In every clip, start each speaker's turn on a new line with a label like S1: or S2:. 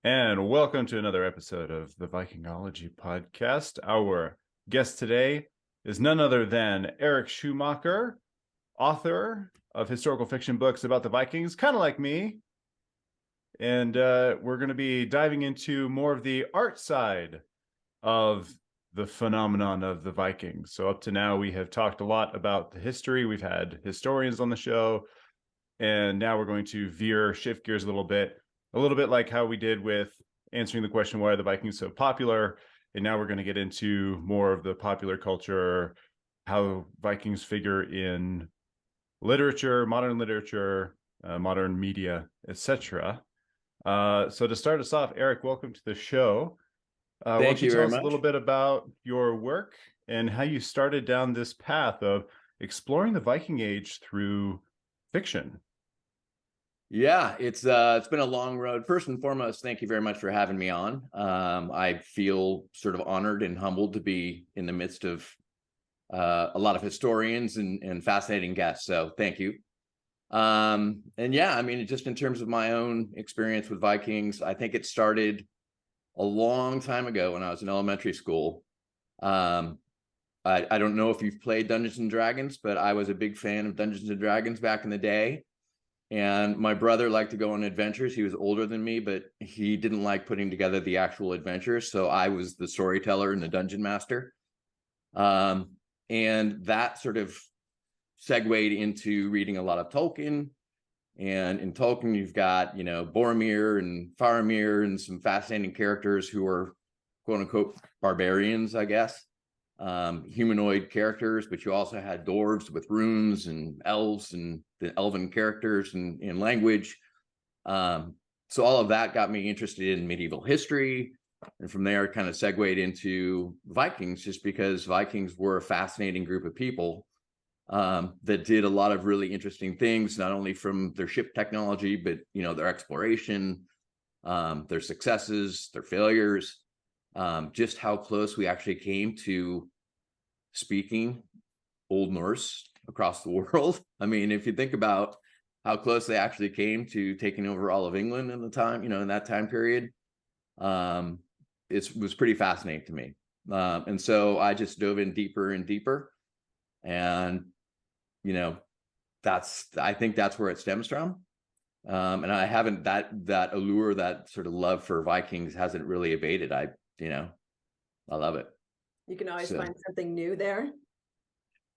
S1: And welcome to another episode of the Vikingology podcast. Our guest today is none other than Eric Schumacher, author of historical fiction books about the Vikings, kind of like me. And we're going to be diving into more of the art side of the phenomenon of the Vikings. So up to now, we have talked a lot about the history. We've had historians on the show. And now we're going to shift gears a little bit like how we did with answering the question, why are the Vikings so popular? And now we're going to get into more of the popular culture, how Vikings figure in literature, modern media, etc. So to start us off, Eric, welcome to the show. Why
S2: Thank
S1: don't you
S2: you
S1: tell
S2: very
S1: us a
S2: much.
S1: little bit about your work and how you started down this path of exploring the Viking Age through fiction?
S2: Yeah, it's been a long road. First and foremost, thank you very much for having me on. I feel sort of honored and humbled to be in the midst of a lot of historians and fascinating guests. So thank you. And yeah, I mean, just in terms of my own experience with Vikings, I think it started a long time ago when I was in elementary school. Um, I don't know if you've played Dungeons and Dragons, but I was a big fan of Dungeons and Dragons back in the day. And my brother liked to go on adventures. He was older than me, but he didn't like putting together the actual adventures. So I was the storyteller and the dungeon master. And that sort of segued into reading a lot of Tolkien. And in Tolkien, you've got, Boromir and Faramir and some fascinating characters who are quote unquote barbarians, I guess. Humanoid characters, but you also had dwarves with runes and elves and the elven characters and language. So all of that got me interested in medieval history. And from there, kind of segued into Vikings, just because Vikings were a fascinating group of people that did a lot of really interesting things, not only from their ship technology, but, their exploration, their successes, their failures, just how close we actually came to speaking Old Norse across the world. I mean, if you think about how close they actually came to taking over all of England in the time, in that time period, it was pretty fascinating to me. And so I just dove in deeper and deeper. And, I think that's where it stems from. And I haven't, that allure, that sort of love for Vikings hasn't really abated. I love it.
S3: You can always
S2: So
S3: find something new there.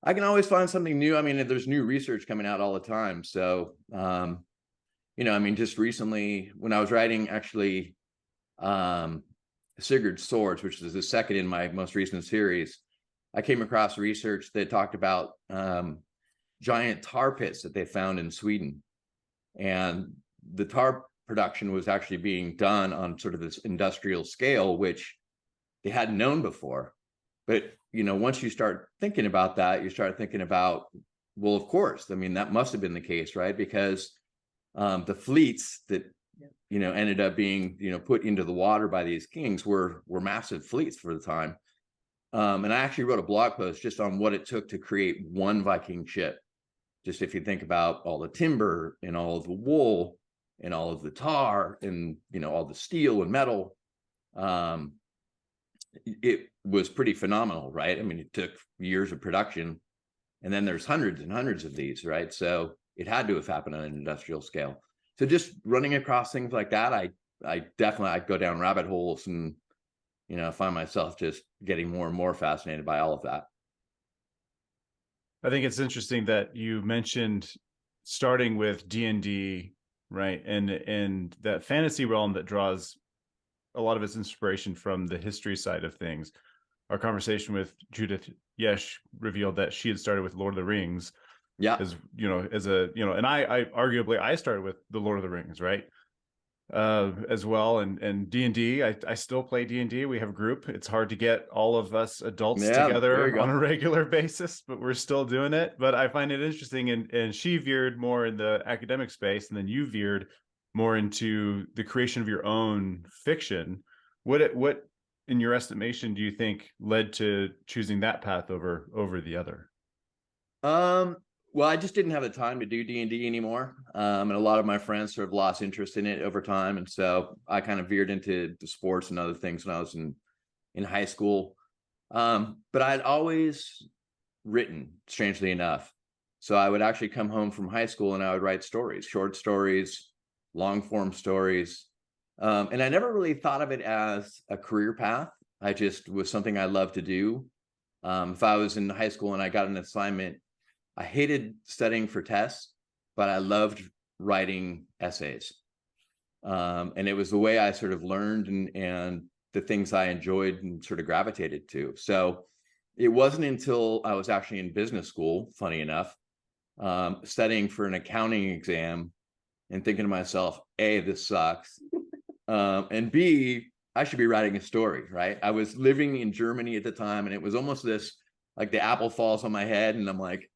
S2: I can always find something new. I mean, there's new research coming out all the time. So, I mean, just recently when I was writing actually Sigurd's Swords, which is the second in my most recent series, I came across research that talked about giant tar pits that they found in Sweden. And the tar production was actually being done on sort of this industrial scale, which they hadn't known before. But, once you start thinking about that, you start thinking about, well, of course, I mean, that must have been the case, right? Because the fleets that, ended up being, put into the water by these kings were massive fleets for the time. And I actually wrote a blog post just on what it took to create one Viking ship. Just if you think about all the timber and all of the wool and all of the tar and, all the steel and metal, it was pretty phenomenal, right? I mean, it took years of production, and then there's hundreds and hundreds of these, right? So it had to have happened on an industrial scale. So just running across things like that, I definitely go down rabbit holes and, find myself just getting more and more fascinated by all of that.
S1: I think it's interesting that you mentioned starting with D&D, right? And that fantasy realm that draws a lot of its inspiration from the history side of things. Our conversation with Judith Yesh revealed that she had started with Lord of the Rings.
S2: Yeah.
S1: And I arguably I started with the Lord of the Rings, right? As well, and D&D. I still play D&D. We have a group. It's hard to get all of us adults together on a regular basis, but we're still doing it. But I find it interesting, and she veered more in the academic space, and then you veered more into the creation of your own fiction. What in your estimation do you think led to choosing that path over the other?
S2: Well, I just didn't have the time to do D&D anymore. And a lot of my friends sort of lost interest in it over time. And so I kind of veered into the sports and other things when I was in high school. But I'd always written, strangely enough. So I would actually come home from high school and I would write stories, short stories, long form stories. And I never really thought of it as a career path. I just was something I loved to do. If I was in high school and I got an assignment, I hated studying for tests, but I loved writing essays. And it was the way I sort of learned and the things I enjoyed and sort of gravitated to. So it wasn't until I was actually in business school, funny enough, studying for an accounting exam and thinking to myself, A, this sucks. And B, I should be writing a story, right? I was living in Germany at the time, and it was almost this, like the apple falls on my head, and I'm like,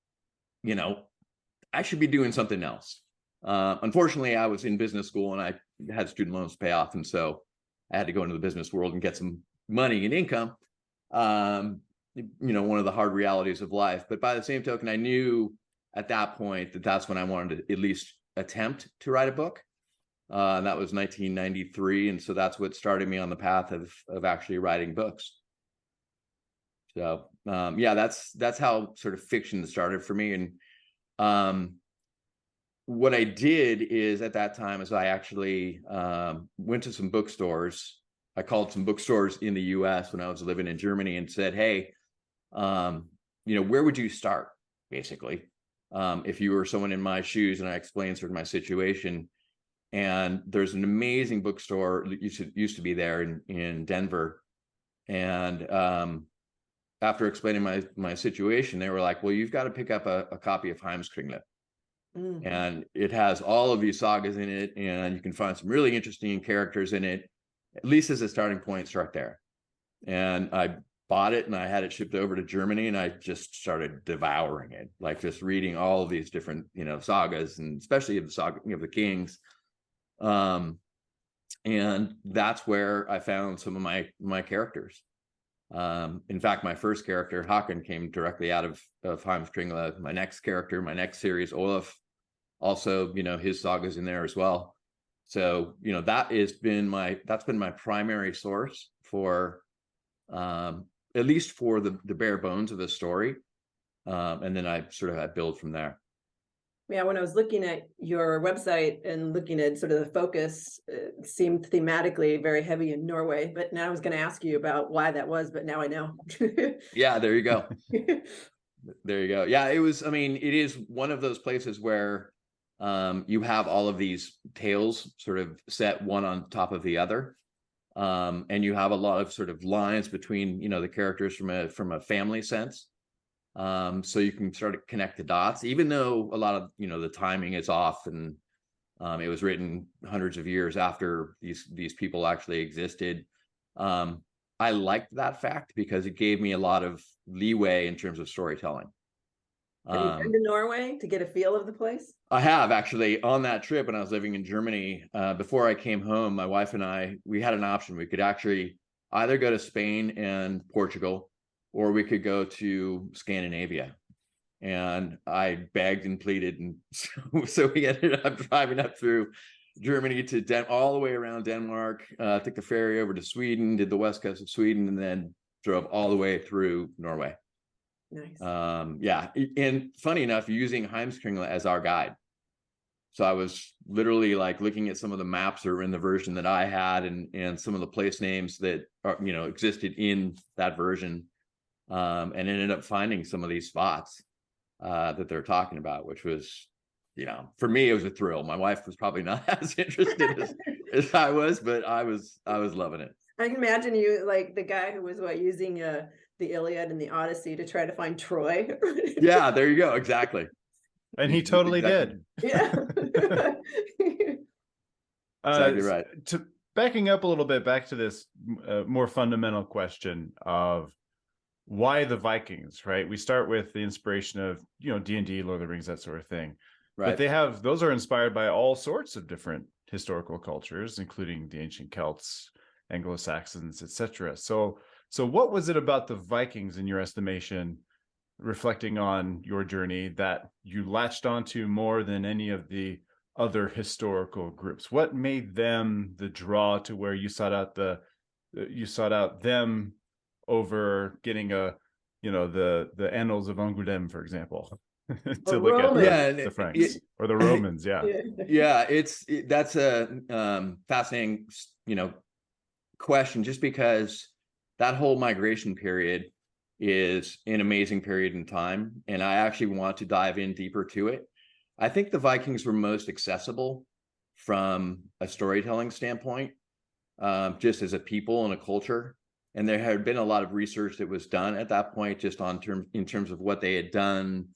S2: I should be doing something else. Unfortunately, I was in business school and I had student loans to pay off. And so I had to go into the business world and get some money and income. One of the hard realities of life. But by the same token, I knew at that point that that's when I wanted to at least attempt to write a book. And that was 1993. And so that's what started me on the path of actually writing books. So that's how sort of fiction started for me. And what I did is at that time is I actually went to some bookstores. I called some bookstores in the US when I was living in Germany and said, hey, where would you start, basically, if you were someone in my shoes? And I explained sort of my situation. And there's an amazing bookstore that used to be there in Denver. And after explaining my situation, they were like, well, you've got to pick up a copy of Heimskringla. Mm-hmm. And it has all of these sagas in it, and you can find some really interesting characters in it. At least as a starting point, start there. And I bought it and I had it shipped over to Germany, and I just started devouring it, like just reading all of these different, sagas, and especially of the saga of the Kings. And that's where I found some of my characters. In fact, my first character, Håkon, came directly out of Heimskringla. My next character, my next series, Olaf, also, his saga's in there as well. So, that's been my primary source for, at least for the bare bones of the story. And then I build from there.
S3: Yeah, when I was looking at your website and looking at sort of the focus, it seemed thematically very heavy in Norway. But now I was going to ask you about why that was, but now I know.
S2: Yeah, there you go. There you go. Yeah, it is one of those places where you have all of these tales sort of set one on top of the other. And you have a lot of sort of lines between, the characters from a family sense. So you can start to connect the dots, even though a lot of, the timing is off, and it was written hundreds of years after these people actually existed. I liked that fact because it gave me a lot of leeway in terms of storytelling.
S3: Have you been to Norway to get a feel of the place?
S2: I have, actually. On that trip when I was living in Germany, before I came home, my wife and we had an option. We could actually either go to Spain and Portugal, or we could go to Scandinavia. And I begged and pleaded. And so we ended up driving up through Germany to all the way around Denmark, took the ferry over to Sweden, did the west coast of Sweden, and then drove all the way through Norway.
S3: Nice.
S2: Yeah. And funny enough, using Heimskringla as our guide. So I was literally like looking at some of the maps that were in the version that I had, and some of the place names that are, existed in that version. And ended up finding some of these spots that they're talking about, which was, for me, it was a thrill. My wife was probably not as interested as I was, but I was loving it.
S3: I can imagine you like the guy who was using the Iliad and the Odyssey to try to find Troy.
S2: Yeah, there you go. Exactly.
S1: And he totally did.
S3: Yeah.
S2: Exactly right.
S1: Backing up a little bit, back to this more fundamental question of why the Vikings, right? We start with the inspiration of, D&D, Lord of the Rings, that sort of thing. Right. But those are inspired by all sorts of different historical cultures, including the ancient Celts, Anglo-Saxons, etc. So what was it about the Vikings, in your estimation, reflecting on your journey, that you latched onto more than any of the other historical groups? What made them the draw to where you sought out them over getting the Annals of Angoulême, for example, to
S3: Or
S1: look at
S3: Romans.
S1: the Franks or the Romans?
S2: That's a fascinating, question, just because that whole migration period is an amazing period in time, and I actually want to dive in deeper to it. I think the Vikings were most accessible from a storytelling standpoint, just as a people and a culture. And there had been a lot of research that was done at that point, just in terms of what they had done,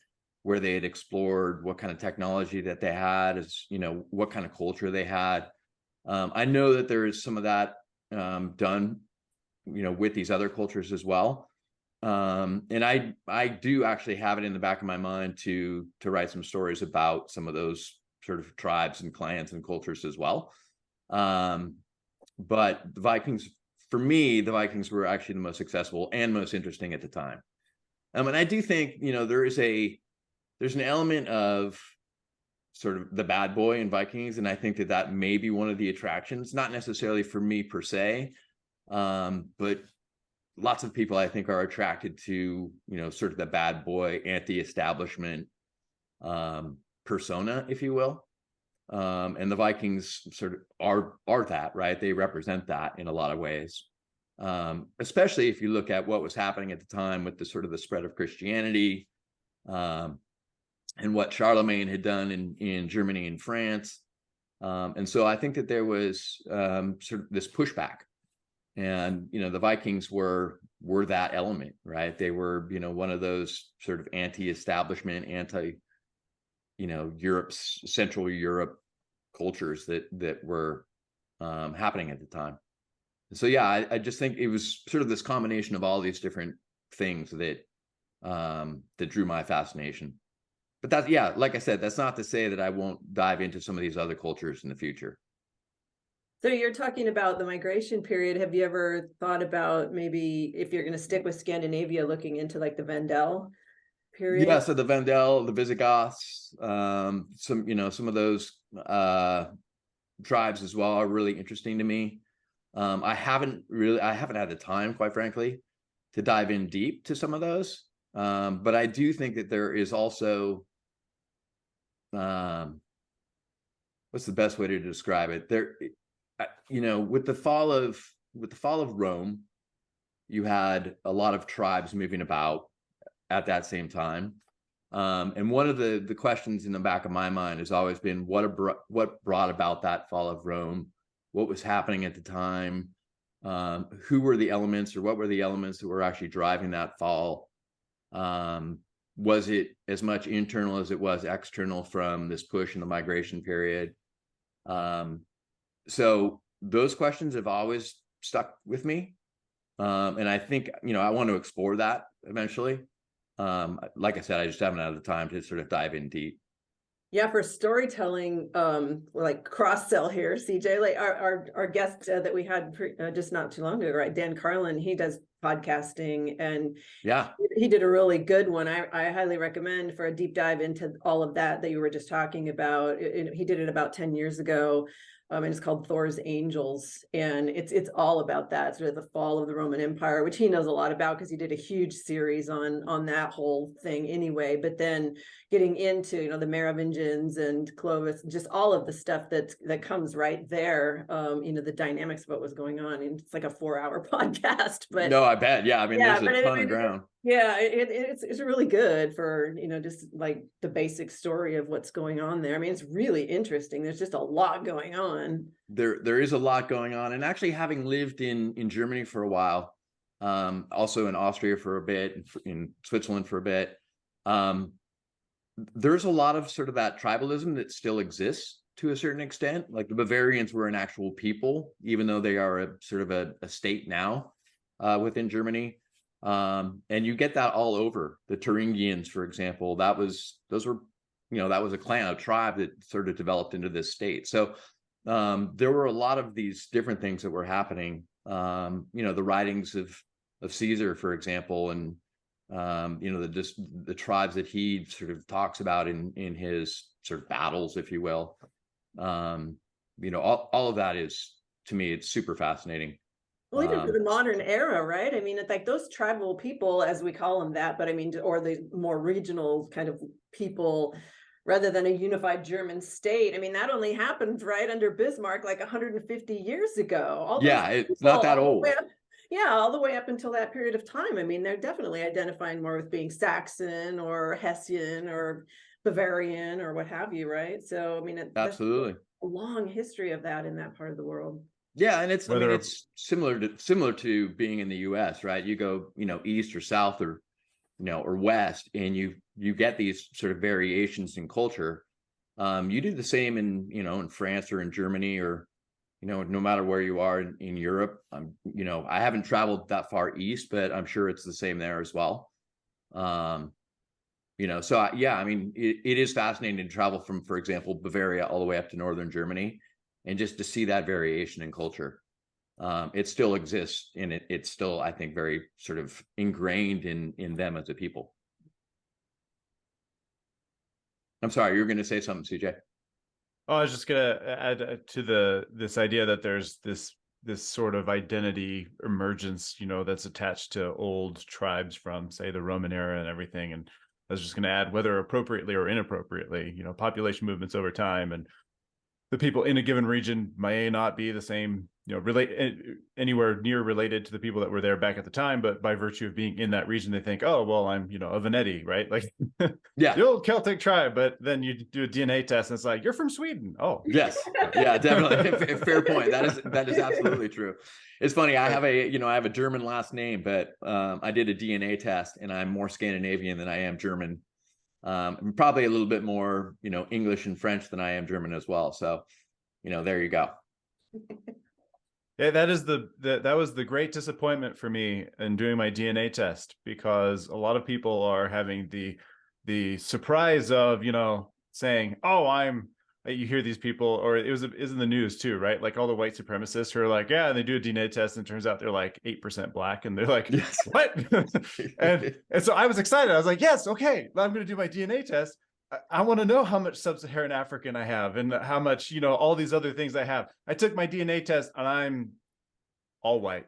S2: where they had explored, what kind of technology that they had, what kind of culture they had. I know that there is some of that done, with these other cultures as well. And I do actually have it in the back of my mind to write some stories about some of those sort of tribes and clans and cultures as well. But the Vikings, for me, the Vikings were actually the most accessible and most interesting at the time. And I do think, there's an element of sort of the bad boy in Vikings, and I think that may be one of the attractions, not necessarily for me per se, but lots of people, I think, are attracted to, sort of the bad boy, anti-establishment persona, if you will. And the Vikings sort of are that, right? They represent that in a lot of ways, especially if you look at what was happening at the time with the sort of the spread of Christianity, and what Charlemagne had done in Germany and France. And so I think that there was sort of this pushback. And, the Vikings were that element, right? They were, one of those sort of anti-establishment, Central Europe cultures that were happening at the time. And so, yeah, I just think it was sort of this combination of all these different things that drew my fascination. But like I said, that's not to say that I won't dive into some of these other cultures in the future.
S3: So you're talking about the migration period. Have you ever thought about, maybe if you're going to stick with Scandinavia, looking into like the Vendel period?
S2: Yeah, so the Vendel, the Visigoths, some of those tribes as well are really interesting to me. I haven't had the time, quite frankly, to dive in deep to some of those. But I do think that there is also, what's the best way to describe it? With the fall of Rome, you had a lot of tribes moving about at that same time. And one of the questions in the back of my mind has always been what brought about that fall of Rome, what was happening at the time, who were the elements, or what were the elements that were actually driving that fall? Was it as much internal as it was external from this push in the migration period? So those questions have always stuck with me. And I think, I want to explore that eventually. Like I said, I just haven't had the time to sort of dive in deep.
S3: Yeah, for storytelling, like cross sell here, CJ, like our guest that we had just not too long ago, right? Dan Carlin, he does podcasting, and
S2: yeah,
S3: he did a really good one. I highly recommend for a deep dive into all of that you were just talking about. He did it about 10 years ago. And it's called Thors Angels, and it's all about that, sort of the fall of the Roman Empire, which he knows a lot about because he did a huge series on that whole thing anyway. But then getting into the Merovingians and Clovis, just all of the stuff that comes right there, the dynamics of what was going on, and it's like a 4-hour podcast. But
S2: no, I bet, yeah, I mean, there's a ton of ground.
S3: Yeah, it's really good for just like the basic story of what's going on there. I mean, it's really interesting. There's just a lot going on.
S2: There is a lot going on, and actually, having lived in Germany for a while, also in Austria for a bit, in Switzerland for a bit, there's a lot of sort of that tribalism that still exists to a certain extent. Like the Bavarians were an actual people, even though they are a state now within Germany. And you get that all over. The Thuringians, for example, that was a clan, a tribe that sort of developed into this state. So there were a lot of these different things that were happening. The writings of Caesar, for example, and the tribes that he sort of talks about in his sort of battles, if you will. All of that is, to me, it's super fascinating.
S3: Well, even for the modern era, right? I mean, it's like those tribal people, as we call them that, but I mean, or the more regional kind of people, rather than a unified German state. I mean, that only happened right under Bismarck, like 150 years ago. All those
S2: It's
S3: people,
S2: not that old.
S3: All the way up until that period of time. I mean, they're definitely identifying more with being Saxon or Hessian or Bavarian or what have you, right? So, I mean,
S2: Absolutely
S3: a long history of that in that part of the world.
S2: Yeah, and it's it's similar to being in the US, right? You go, east or south or or west, and you get these sort of variations in culture. You do the same in France or in Germany, or no matter where you are in Europe. I haven't traveled that far east, but I'm sure it's the same there as well. I mean, it is fascinating to travel from, for example, Bavaria all the way up to northern Germany, and just to see that variation in culture. It still exists, and it's still, I think, very sort of ingrained in them as a people. I'm sorry, you're going to say something, CJ.
S1: Oh, I was just going to add to this idea that there's this sort of identity emergence, that's attached to old tribes from, say, the Roman era and everything. And I was just going to add, whether appropriately or inappropriately, population movements over time, and the people in a given region may not be the same, anywhere near related to the people that were there back at the time, but by virtue of being in that region, they think, oh, well, I'm, a Veneti, right? Like,
S2: yeah,
S1: the old Celtic tribe. But then you do a DNA test, and it's like, you're from Sweden. Oh,
S2: yes, yeah, definitely. Fair point. That is absolutely true. It's funny. I have a German last name, but I did a DNA test, and I'm more Scandinavian than I am German. I'm probably a little bit more, English and French than I am German as well. So, there you go.
S1: Yeah, that was the great disappointment for me in doing my DNA test, because a lot of people are having the surprise of, saying, oh, you hear these people, or it was in the news too, right? Like all the white supremacists who are like, yeah, and they do a DNA test, and it turns out they're like 8% black, and they're like, yes. What? and so I was excited. I was like, yes, okay, I'm going to do my DNA test. I want to know how much sub-Saharan African I have, and how much, all these other things I have. I took my DNA test, and I'm all white.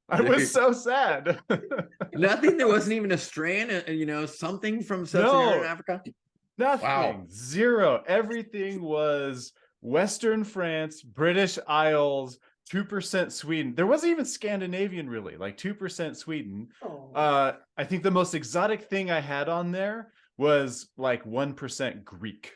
S1: I was so sad.
S2: Nothing. There wasn't even a strand, something from sub-Saharan Africa.
S1: Nothing. Wow. Zero. Everything was Western France, British Isles, 2% Sweden. There wasn't even Scandinavian, really, like 2% Sweden. Oh. I think the most exotic thing I had on there was like 1% Greek.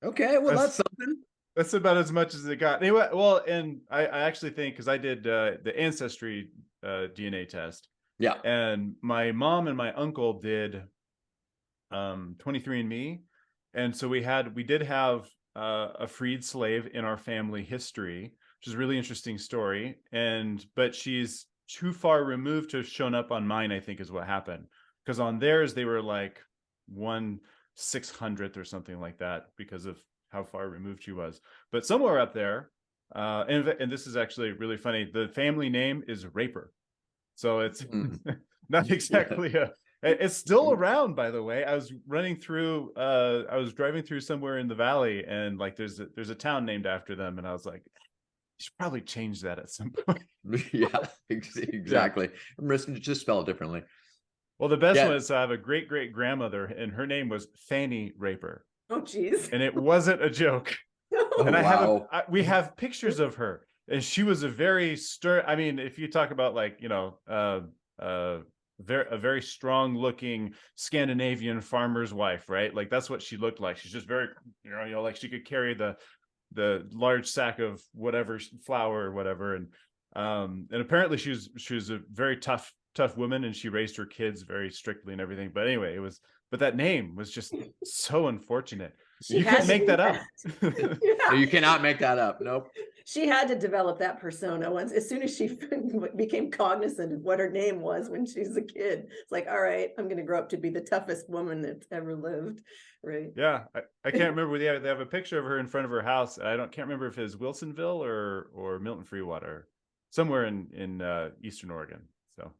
S2: Okay, well, that's something.
S1: That's about as much as it got. Anyway, well, and I actually think, because I did the Ancestry DNA test.
S2: Yeah.
S1: And my mom and my uncle did 23andMe. And so we did have a freed slave in our family history, which is a really interesting story. But she's too far removed to have shown up on mine, I think, is what happened. Because on theirs, they were like 1/600th or something like that, because of how far removed she was. But somewhere up there, and this is actually really funny, the family name is Raper. So it's not exactly it's still around, by the way. I was driving through somewhere in the valley, and like there's a town named after them, and I was like, you should probably change that at some point.
S2: Yeah, exactly. Yeah. Just spell it differently.
S1: Well, the best one is I have a great grandmother, and her name was Fanny Raper.
S3: Oh, geez.
S1: And it wasn't a joke.
S2: Oh,
S1: and we have pictures of her, and she was a very stern. I mean, if you talk about like, a very strong looking Scandinavian farmer's wife, right? Like that's what she looked like. She's just very, like she could carry the large sack of whatever flour or whatever. And apparently she was a very tough woman, and she raised her kids very strictly and everything. But anyway, but that name was just so unfortunate. You can't make that up.
S2: No, you cannot make that up. Nope.
S3: She had to develop that persona once, as soon as she became cognizant of what her name was when she was a kid. It's like, all right, I'm going to grow up to be the toughest woman that's ever lived. Right.
S1: Yeah. I can't remember. They have a picture of her in front of her house. Can't remember if it's Wilsonville or Milton Freewater, somewhere in Eastern Oregon. So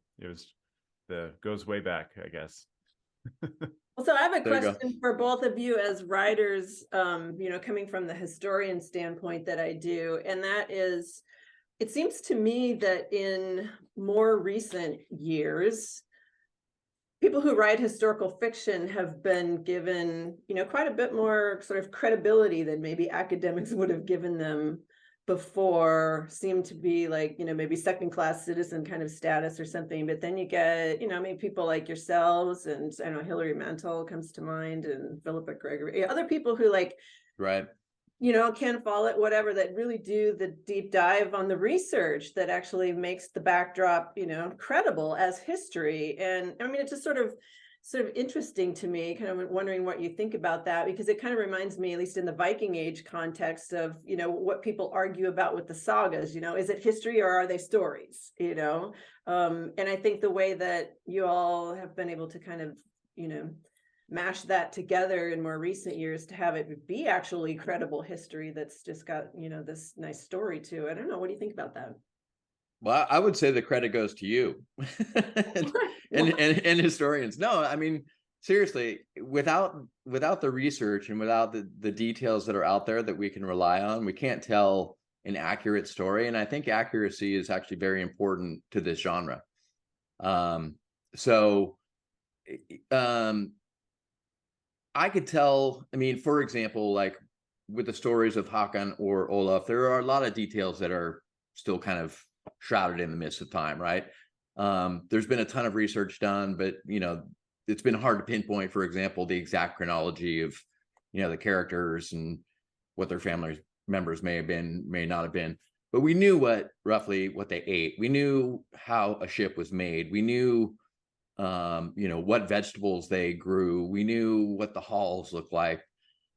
S1: goes way back, I guess.
S3: So I have a
S2: There you go.
S3: question for both of you as writers, coming from the historian standpoint that I do, and that is, it seems to me that in more recent years, people who write historical fiction have been given, quite a bit more sort of credibility than maybe academics would have given them before. Seem to be like, maybe second-class citizen kind of status or something. But then you get, maybe people like yourselves, and I know Hilary Mantel comes to mind, and Philippa Gregory, other people who like,
S2: Right.
S3: Ken Follett, whatever, that really do the deep dive on the research that actually makes the backdrop, credible as history. And I mean, it's just sort of interesting to me, kind of wondering what you think about that, because it kind of reminds me, at least in the Viking Age context, of, what people argue about with the sagas, is it history or are they stories, and I think the way that you all have been able to kind of, mash that together in more recent years to have it be actually credible history that's just got, this nice story to it. I don't know. What do you think about that?
S2: Well, I would say the credit goes to you and historians. No, I mean, seriously, without the research and without the details that are out there that we can rely on, we can't tell an accurate story. And I think accuracy is actually very important to this genre. I could tell, I mean, for example, like with the stories of Håkon or Olaf, there are a lot of details that are still kind of shrouded in the mist of time, right? There's been a ton of research done, but, it's been hard to pinpoint, for example, the exact chronology of, the characters and what their family members may have been, may not have been. But we knew roughly what they ate. We knew how a ship was made. We knew what vegetables they grew. We knew what the halls looked like.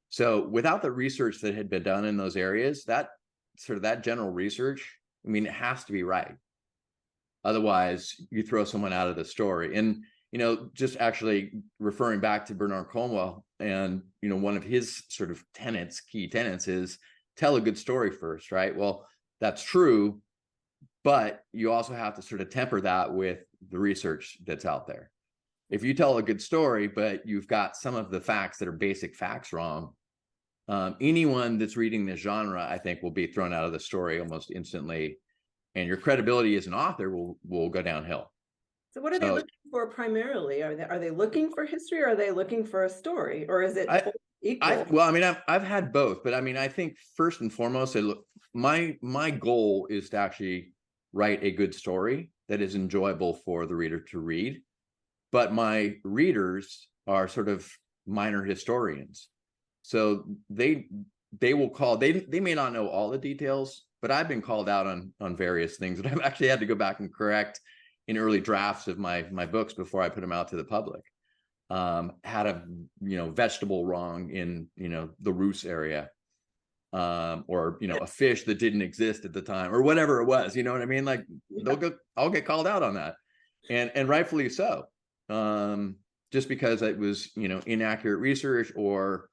S2: So without the research that had been done in those areas, that general research, I mean, it has to be right. Otherwise, you throw someone out of the story. And, just actually referring back to Bernard Cornwell, and, one of his sort of key tenets is tell a good story first, right? Well, that's true, but you also have to sort of temper that with the research that's out there. If you tell a good story, but you've got some of the facts that are basic facts wrong, anyone that's reading this genre, I think, will be thrown out of the story almost instantly, and your credibility as an author will go downhill.
S3: So what are they looking for primarily? Are they looking for history, or are they looking for a story, or is it equal?
S2: Well, I mean, I've had both, but I mean, I think first and foremost, my goal is to actually write a good story that is enjoyable for the reader to read. But my readers are sort of minor historians. So they will call, they may not know all the details, but I've been called out on various things that I've actually had to go back and correct in early drafts of my books before I put them out to the public. Had a vegetable wrong in the Roos area, or a fish that didn't exist at the time, or whatever it was. You know what I mean? Like I'll get called out on that, and rightfully so. Just because it was inaccurate research, or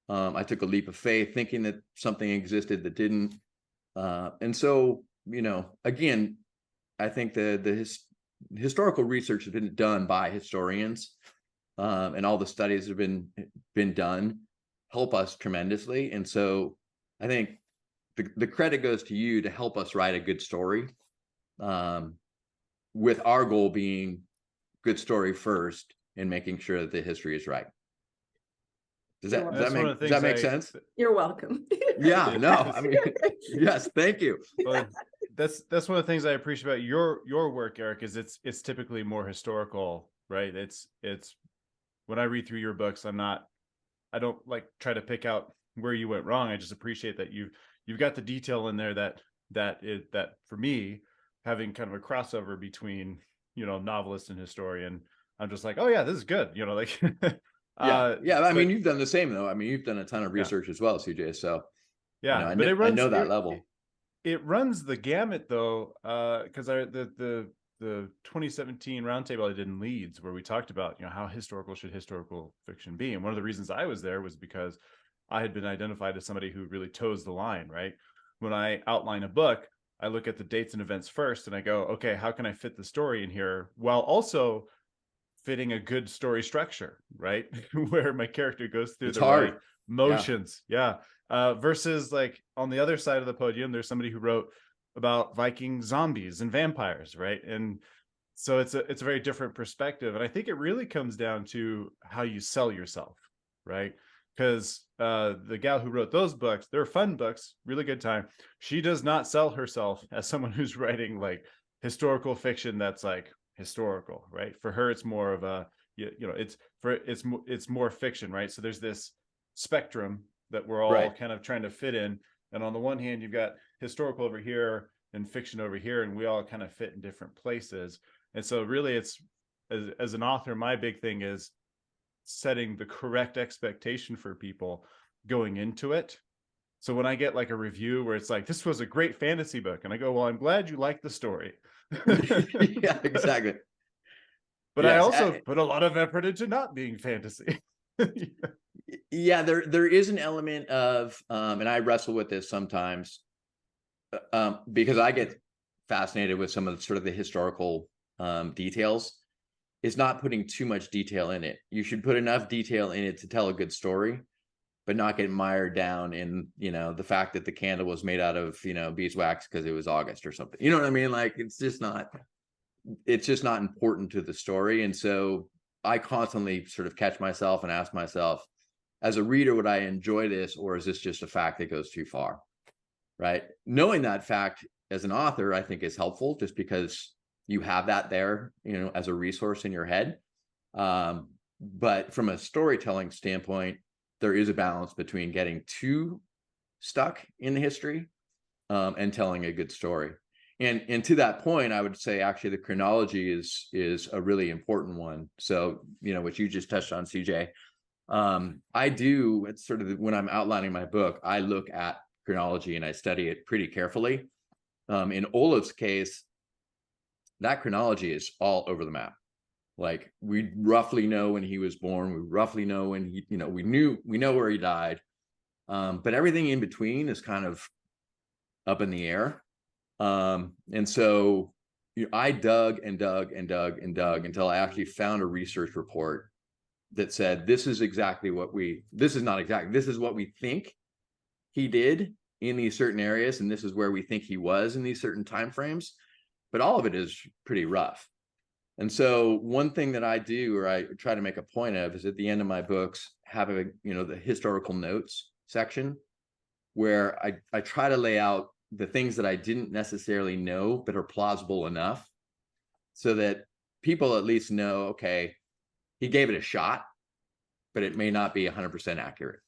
S2: I took a leap of faith thinking that something existed that didn't. And so again, I think the historical research has been done by historians, and all the studies have been done help us tremendously. And so I think the credit goes to you to help us write a good story, with our goal being good story first and making sure that the history is right. Does that make sense?
S3: You're welcome.
S2: Yeah, no, I mean, yes, thank you.
S1: Well, that's one of the things I appreciate about your work, Eric, is it's typically more historical, right? It's when I read through your books, I don't like try to pick out where you went wrong. I just appreciate that you've got the detail in there that for me, having kind of a crossover between novelist and historian, I'm just like, oh yeah, this is good. Like
S2: yeah. I mean, you've done the same though. I mean, you've done a ton of research as well, CJ. So
S1: yeah,
S2: but I know that level.
S1: It runs the gamut though, because the 2017 roundtable I did in Leeds, where we talked about how historical should historical fiction be, and one of the reasons I was there was because I had been identified as somebody who really toes the line. Right, when I outline a book, I look at the dates and events first, and I go, okay, how can I fit the story in here while also fitting a good story structure, right? Where my character goes through
S2: It's
S1: the right
S2: hard.
S1: motions. Yeah. Versus like on the other side of the podium, there's somebody who wrote about Viking zombies and vampires, right? And so it's a very different perspective. And I think it really comes down to how you sell yourself, right? Because the gal who wrote those books, they're fun books, really good time. She does not sell herself as someone who's writing like historical fiction that's like historical, right? For her, it's more of a it's more fiction, right? So there's this spectrum that we're all
S2: Right.
S1: kind of trying to fit in. And on the one hand, you've got historical over here and fiction over here, and we all kind of fit in different places. And so really it's as an author, my big thing is setting the correct expectation for people going into it. So when I get like a review where it's like, this was a great fantasy book, and I go, well, I'm glad you liked the story.
S2: Yeah, exactly.
S1: But I
S2: Yes.
S1: also put a lot of effort into not being fantasy.
S2: Yeah, there is an element of, and I wrestle with this sometimes, because I get fascinated with some of the sort of the historical details. Is not putting too much detail in it. You should put enough detail in it to tell a good story, but not get mired down in, the fact that the candle was made out of, beeswax because it was August or something. You know what I mean? Like it's just not important to the story. And so I constantly sort of catch myself and ask myself, as a reader, would I enjoy this, or is this just a fact that goes too far? Right? Knowing that fact as an author, I think is helpful, just because you have that there, as a resource in your head. But from a storytelling standpoint, there is a balance between getting too stuck in the history and telling a good story. And to that point, I would say actually the chronology is a really important one. So, what you just touched on, CJ. It's sort of when I'm outlining my book, I look at chronology and I study it pretty carefully. In Olaf's case, that chronology is all over the map. Like we roughly know when he was born, we roughly know when he, we know where he died. But everything in between is kind of up in the air. And so I dug and dug and dug and dug until I actually found a research report that said, this is what we think he did in these certain areas, and this is where we think he was in these certain timeframes. But all of it is pretty rough. And so one thing that I do, or I try to make a point of, is at the end of my books, have the historical notes section where I try to lay out the things that I didn't necessarily know, but are plausible enough so that people at least know, okay, he gave it a shot, but it may not be 100% accurate.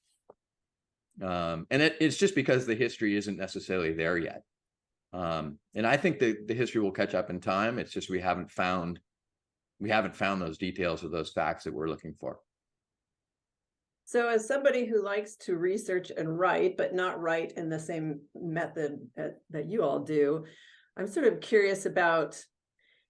S2: And it's just because the history isn't necessarily there yet. And I think the history will catch up in time. It's just we haven't found those details or those facts that we're looking for.
S3: So as somebody who likes to research and write, but not write in the same method that you all do, I'm sort of curious about,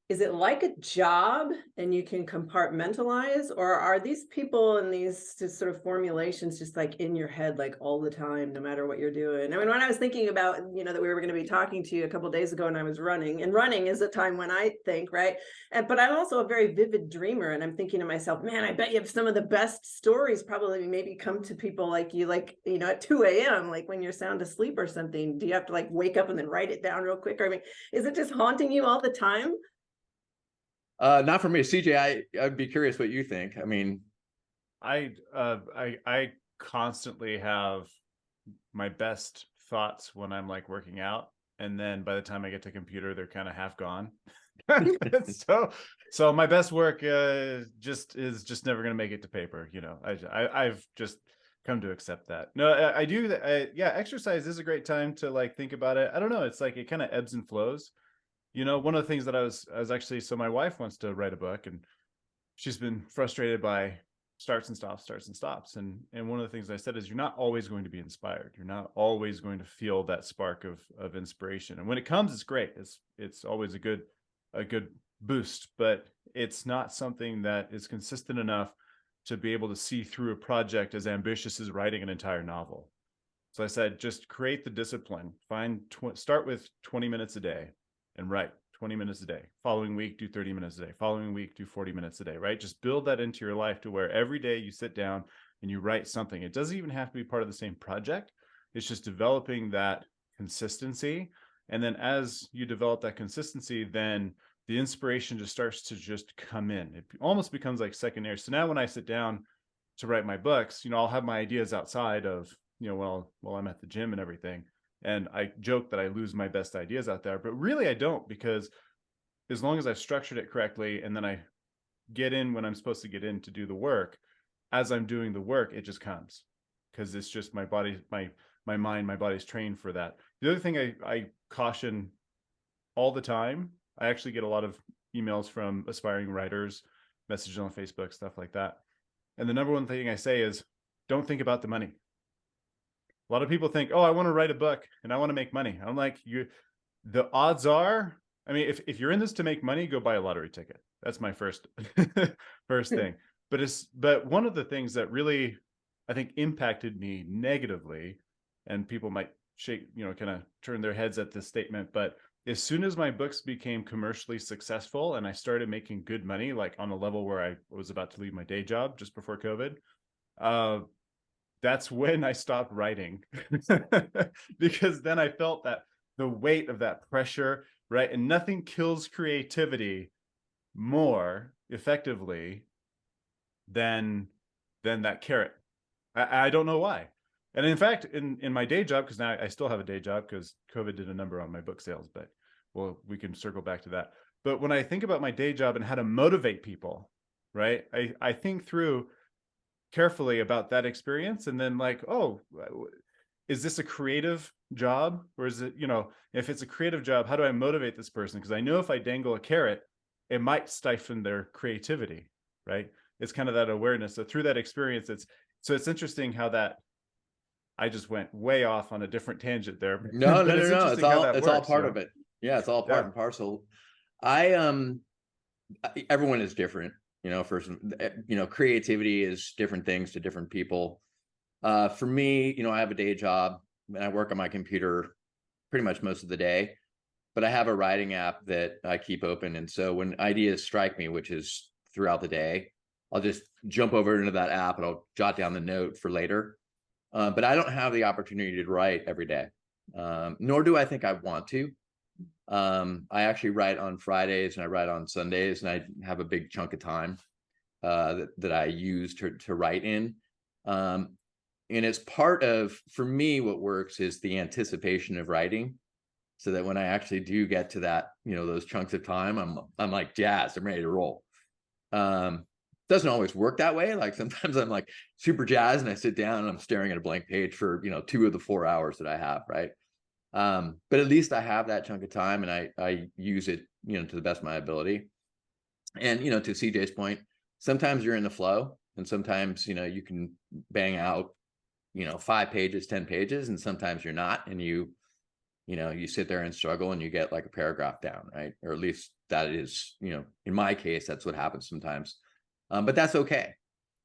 S3: is it like a job and you can compartmentalize, or are these people and these just sort of formulations just like in your head, like all the time, no matter what you're doing? I mean, when I was thinking about, that we were going to be talking to you a couple of days ago and I was running, and running is a time when I think, right? But I'm also a very vivid dreamer, and I'm thinking to myself, man, I bet you have some of the best stories probably maybe come to people like you, like, at 2 a.m., like when you're sound asleep or something. Do you have to like wake up and then write it down real quick? Or, I mean, is it just haunting you all the time?
S2: Not for me, CJ. I'd be curious what you think. I mean,
S1: I constantly have my best thoughts when I'm like working out, and then by the time I get to computer, they're kind of half gone. so my best work just never going to make it to paper. I've just come to accept that. No, I do. Yeah, exercise is a great time to like think about it. I don't know. It's like it kind of ebbs and flows. One of the things that I was actually, so my wife wants to write a book, and she's been frustrated by starts and stops. And one of the things I said is, you're not always going to be inspired. You're not always going to feel that spark of inspiration. And when it comes, it's great. It's always a good boost, but it's not something that is consistent enough to be able to see through a project as ambitious as writing an entire novel. So I said, just create the discipline. Start with 20 minutes a day and write 20 minutes a day. Following week, do 30 minutes a day. Following week, do 40 minutes a day, right? Just build that into your life to where every day you sit down and you write something. It doesn't even have to be part of the same project. It's just developing that consistency. And then as you develop that consistency, then the inspiration just starts to just come in. It almost becomes like secondary. So now when I sit down to write my books, I'll have my ideas outside of, while I'm at the gym and everything. And I joke that I lose my best ideas out there, but really I don't, because as long as I've structured it correctly and then I get in when I'm supposed to get in to do the work, as I'm doing the work, it just comes, because it's just my body, my mind, my body's trained for that. The other thing I caution all the time, I actually get a lot of emails from aspiring writers, messages on Facebook, stuff like that. And the number one thing I say is, don't think about the money. A lot of people think, oh, I want to write a book and I want to make money. I'm like, the odds are, I mean, if you're in this to make money, go buy a lottery ticket. That's my first thing. But one of the things that really, I think, impacted me negatively, and people might kind of turn their heads at this statement, but as soon as my books became commercially successful and I started making good money, like on a level where I was about to leave my day job just before COVID, that's when I stopped writing. Because then I felt that the weight of that pressure, right? And nothing kills creativity more effectively than that carrot. I don't know why. And in fact, in my day job, because now I still have a day job because COVID did a number on my book sales, but we can circle back to that. But when I think about my day job and how to motivate people, right? I think through carefully about that experience, and then like, oh, is this a creative job, or is it, if it's a creative job, how do I motivate this person? Because I know if I dangle a carrot, it might stifle their creativity, right? It's kind of that awareness. So through that experience, it's interesting how that, I just went way off on a different tangent there.
S2: No.
S1: It's
S2: all part of it. Yeah, it's all part and parcel. Everyone is different, creativity is different things to different people. For me, I have a day job and I work on my computer pretty much most of the day, but I have a writing app that I keep open. And so when ideas strike me, which is throughout the day, I'll just jump over into that app and I'll jot down the note for later. But I don't have the opportunity to write every day, nor do I think I want to. I actually write on Fridays and I write on Sundays, and I have a big chunk of time that I use to write in. And it's part of, for me, what works is the anticipation of writing, so that when I actually do get to that, those chunks of time, I'm like jazzed, I'm ready to roll. Doesn't always work that way. Like sometimes I'm like super jazzed and I sit down and I'm staring at a blank page for 2 of the 4 hours that I have, right? But at least I have that chunk of time and I use it, to the best of my ability. And, to CJ's point, sometimes you're in the flow and sometimes, you can bang out, 5 pages, 10 pages, and sometimes you're not. And you sit there and struggle and you get like a paragraph down, right? Or at least that is, in my case, that's what happens sometimes. But that's okay.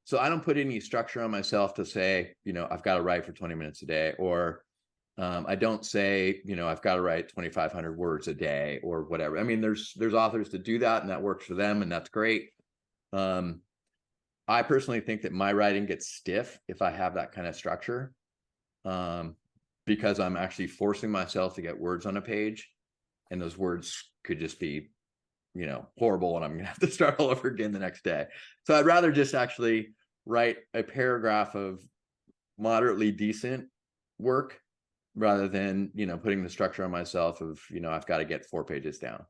S2: So I don't put any structure on myself to say, I've got to write for 20 minutes a day, or I don't say, I've got to write 2,500 words a day or whatever. I mean, there's authors that do that and that works for them and that's great. I personally think that my writing gets stiff if I have that kind of structure, because I'm actually forcing myself to get words on a page, and those words could just be, horrible, and I'm going to have to start all over again the next day. So I'd rather just actually write a paragraph of moderately decent work rather than, putting the structure on myself of, I've got to get 4 pages down.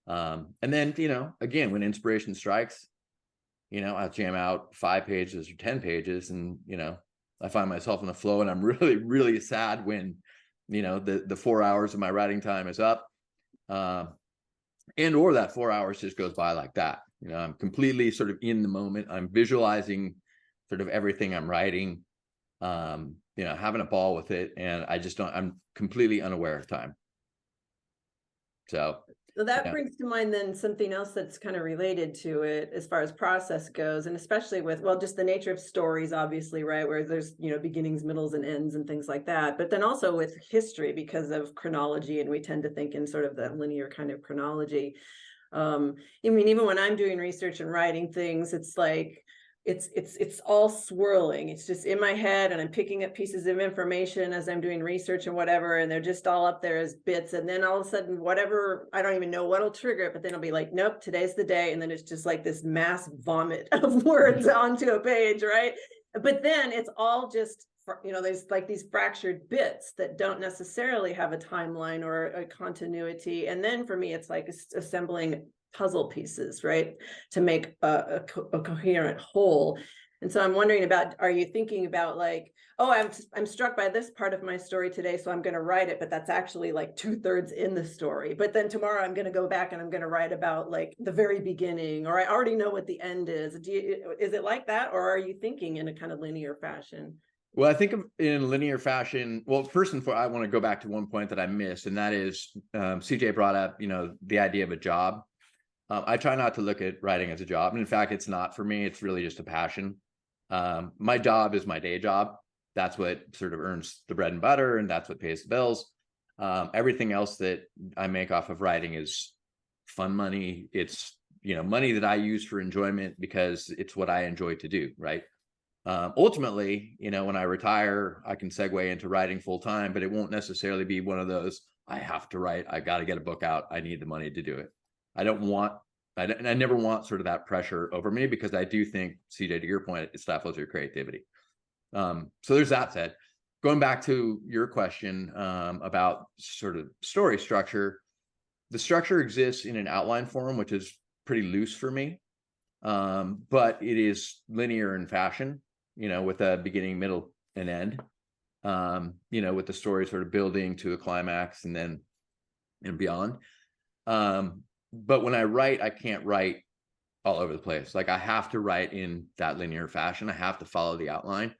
S2: And then, again, when inspiration strikes, I'll jam out 5 pages or 10 pages and, I find myself in the flow, and I'm really, really sad when, the 4 hours of my writing time is up. And or that 4 hours just goes by like that. I'm completely sort of in the moment. I'm visualizing sort of everything I'm writing, having a ball with it. And I'm completely unaware of time. So
S3: Well, that brings to mind then something else that's kind of related to it as far as process goes, and especially with, well, just the nature of stories, obviously, right? Where there's, beginnings, middles, and ends and things like that. But then also with history because of chronology, and we tend to think in sort of that linear kind of chronology. I mean, even when I'm doing research and writing things, it's like, it's all swirling. It's just in my head, and I'm picking up pieces of information as I'm doing research and whatever, and they're just all up there as bits. And then all of a sudden, whatever, I don't even know what'll trigger it, but then I'll be like, nope, today's the day. And then it's just like this mass vomit of words onto a page, right? But then it's all just, there's like these fractured bits that don't necessarily have a timeline or a continuity. And then for me, it's like assembling puzzle pieces, right, to make a coherent whole. And so I'm wondering about, are you thinking about like, oh, I'm struck by this part of my story today, so I'm going to write it, but that's actually like 2/3 in the story. But then tomorrow I'm going to go back and I'm going to write about like the very beginning, or I already know what the end is. Is it like that, or are you thinking in a kind of linear fashion?
S2: Well, I think in linear fashion. Well, first and foremost, I want to go back to one point that I missed, and that is CJ brought up, the idea of a job. I try not to look at writing as a job. And in fact, it's not for me. It's really just a passion. My job is my day job. That's what sort of earns the bread and butter, and that's what pays the bills. Everything else that I make off of writing is fun money. It's, money that I use for enjoyment because it's what I enjoy to do, right? Ultimately, when I retire, I can segue into writing full time, but it won't necessarily be one of those, I have to write, I got to get a book out, I need the money to do it. I never want sort of that pressure over me, because I do think, CJ, to your point, it stifles your creativity. So there's that said. Going back to your question about sort of story structure, the structure exists in an outline form, which is pretty loose for me, but it is linear in fashion, with a beginning, middle, and end, with the story sort of building to a climax and then and beyond. But when I write, I can't write all over the place. Like, I have to write in that linear fashion. I have to follow the outline,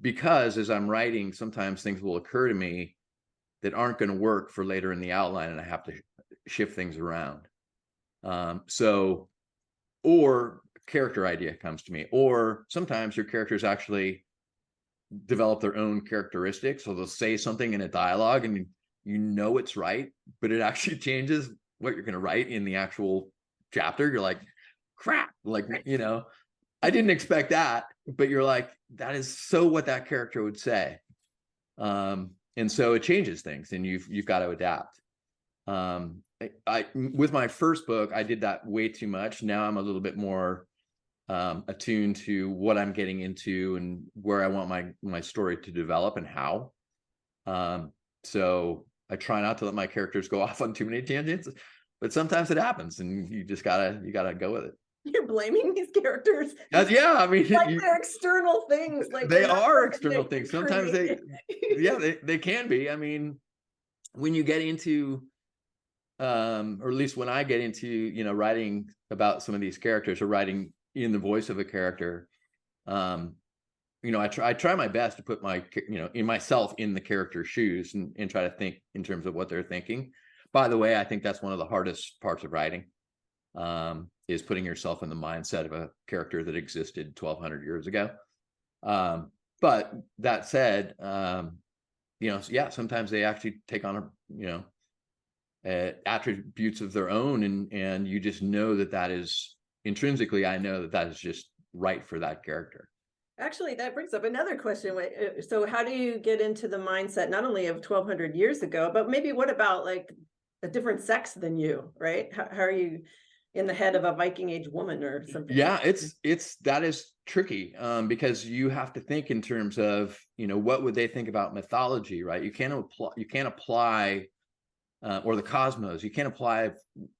S2: because as I'm writing, sometimes things will occur to me that aren't going to work for later in the outline, and I have to shift things around. Or character idea comes to me, or sometimes your characters actually develop their own characteristics. So they'll say something in a dialogue and it's right, but it actually changes what you're going to write in the actual chapter. You're like, crap, like, I didn't expect that, but you're like, that is so what that character would say. And so it changes things, and you've got to adapt. I with my first book, I did that way too much. Now I'm a little bit more attuned to what I'm getting into and where I want my story to develop and how. So I try not to let my characters go off on too many tangents, but sometimes it happens, and you gotta go with it.
S3: You're blaming these characters.
S2: Yeah, I mean,
S3: like they're external things. Like
S2: they are external things. Sometimes they can be. I mean, when you get into, or at least when I get into, writing about some of these characters, or writing in the voice of a character, I try my best to put myself in the character's shoes, and try to think in terms of what they're thinking. By the way, I think that's one of the hardest parts of writing, is putting yourself in the mindset of a character that existed 1,200 years ago. But that said, sometimes they actually take on attributes of their own, and you just know that is intrinsically, I know that is just right for that character.
S3: Actually, that brings up another question. So how do you get into the mindset, not only of 1,200 years ago, but maybe what about like a different sex than you, right? How are you in the head of a Viking age woman or something?
S2: Yeah, that is tricky, because you have to think in terms of, what would they think about mythology, right? You can't apply or the cosmos. You can't apply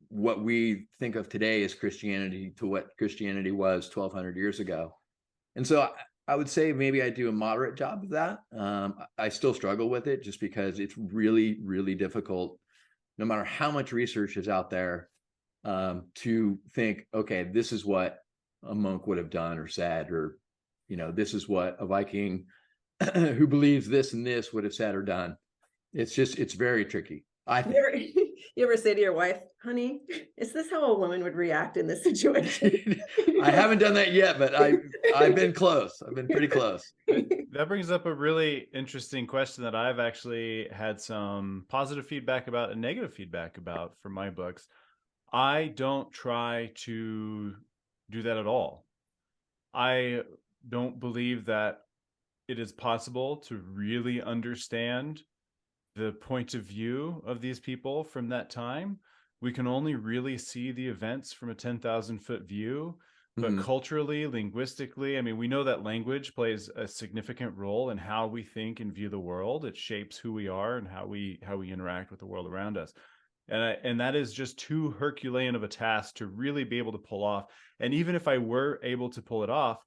S2: what we think of today as Christianity to what Christianity was 1,200 years ago. And so I would say maybe I do a moderate job of that. I still struggle with it, just because it's really, really difficult, no matter how much research is out there, to think, okay, this is what a monk would have done or said, or, this is what a Viking who believes this and this would have said or done. It's very tricky. I think.
S3: You ever say to your wife, honey, is this how a woman would react in this situation?
S2: I haven't done that yet, but I've been close. I've been pretty close.
S1: That brings up a really interesting question that I've actually had some positive feedback about and negative feedback about for my books. I don't try to do that at all. I don't believe that it is possible to really understand the point of view of these people from that time. We can only really see the events from a 10,000-foot view. But culturally, linguistically, I mean, we know that language plays a significant role in how we think and view the world. It shapes who we are and how we interact with the world around us. And that is just too Herculean of a task to really be able to pull off. And even if I were able to pull it off,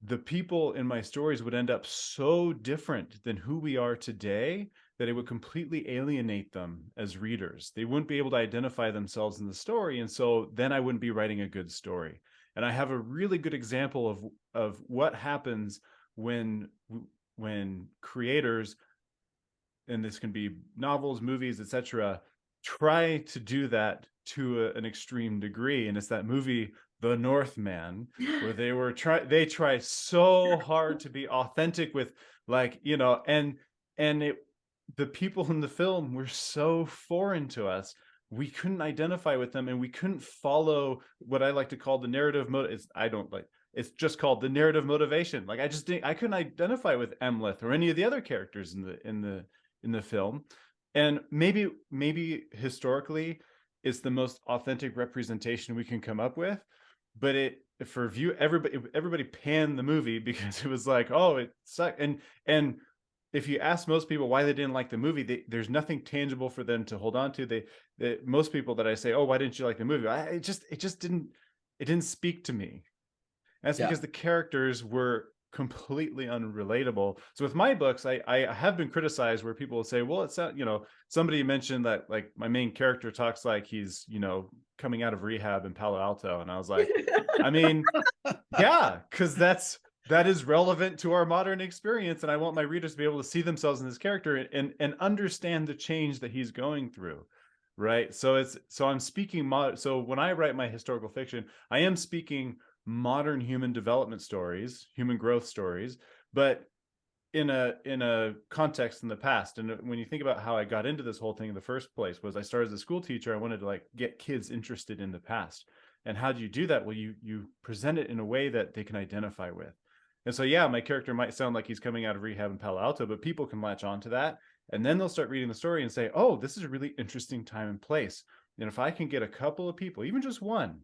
S1: the people in my stories would end up so different than who we are today that it would completely alienate them as readers. They wouldn't be able to identify themselves in the story. And so then I wouldn't be writing a good story. And I have a really good example of what happens when creators, and this can be novels, movies, etc., try to do that to an extreme degree. And it's that movie The Northman, where they try so hard to be authentic with, like, you know, and the people in the film were so foreign to us. We couldn't identify with them, and we couldn't follow what I like to call the narrative it's just called the narrative motivation. Like, I couldn't identify with Emleth or any of the other characters in the film. And maybe historically it's the most authentic representation we can come up with, but everybody panned the movie because it was like, oh, it sucked. And if you ask most people why they didn't like the movie, there's nothing tangible for them to hold on to. Most people that I say, oh, why didn't you like the movie? It didn't speak to me. And that's because the characters were completely unrelatable. So with my books, I have been criticized where people will say, well, it's not, you know, somebody mentioned that, like, my main character talks like he's, you know, coming out of rehab in Palo Alto. And I was like, I mean, yeah, because that is relevant to our modern experience. And I want my readers to be able to see themselves in this character and understand the change that he's going through. Right. So I'm speaking, so when I write my historical fiction, I am speaking modern human development stories, human growth stories, but in a context in the past. And when you think about how I got into this whole thing in the first place, was I started as a school teacher. I wanted to, like, get kids interested in the past. And how do you do that? Well, you present it in a way that they can identify with. And so, yeah, my character might sound like he's coming out of rehab in Palo Alto, but people can latch on to that. And then they'll start reading the story and say, oh, this is a really interesting time and place. And if I can get a couple of people, even just one,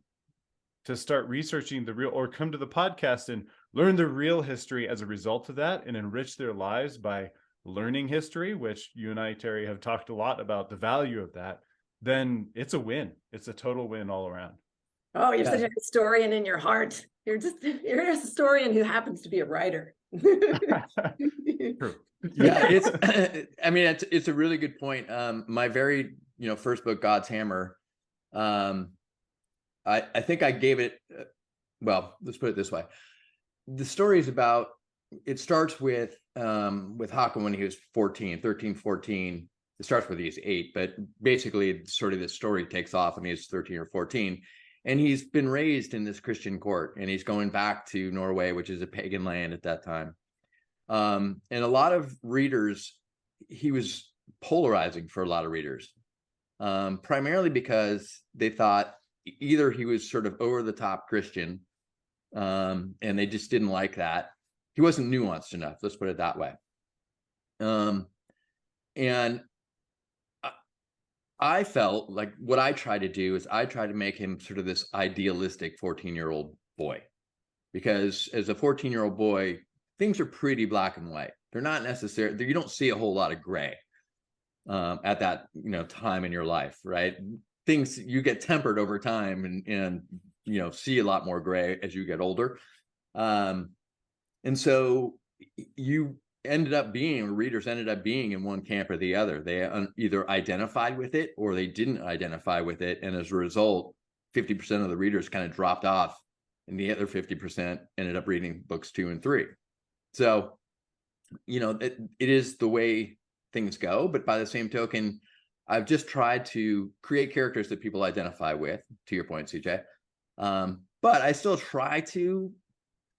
S1: to start researching the real, or come to the podcast and learn the real history as a result of that, and enrich their lives by learning history, which you and I, Terry, have talked a lot about the value of that, then it's a win. It's a total win all around.
S3: Oh, you're such a historian in your heart. You're a historian who happens to be a writer.
S1: True.
S2: Yeah, it's a really good point. My very, you know, first book, God's Hammer, I think I gave it, well, let's put it this way. The story is about, it starts with Haakon when he was 13, 14. It starts with he's 8, but basically sort of the story takes off when he's 13 or 14. And he's been raised in this Christian court, and he's going back to Norway, which is a pagan land at that time. And a lot of readers, he was polarizing for a lot of readers, primarily because they thought either he was sort of over the top Christian, and they just didn't like that. He wasn't nuanced enough. Let's put it that way. And I felt like what I try to do is I try to make him sort of this idealistic 14-year-old boy, because as a 14-year-old boy, things are pretty black and white. They're not necessarily, you don't see a whole lot of gray at that, you know, time in your life, right? Things, you get tempered over time and you know, see a lot more gray as you get older. And so readers ended up being in one camp or the other. They either identified with it or they didn't identify with it. And as a result, 50% of the readers kind of dropped off, and the other 50% ended up reading books 2 and 3. So, you know, it is the way things go. But by the same token, I've just tried to create characters that people identify with, to your point, CJ. But I still try to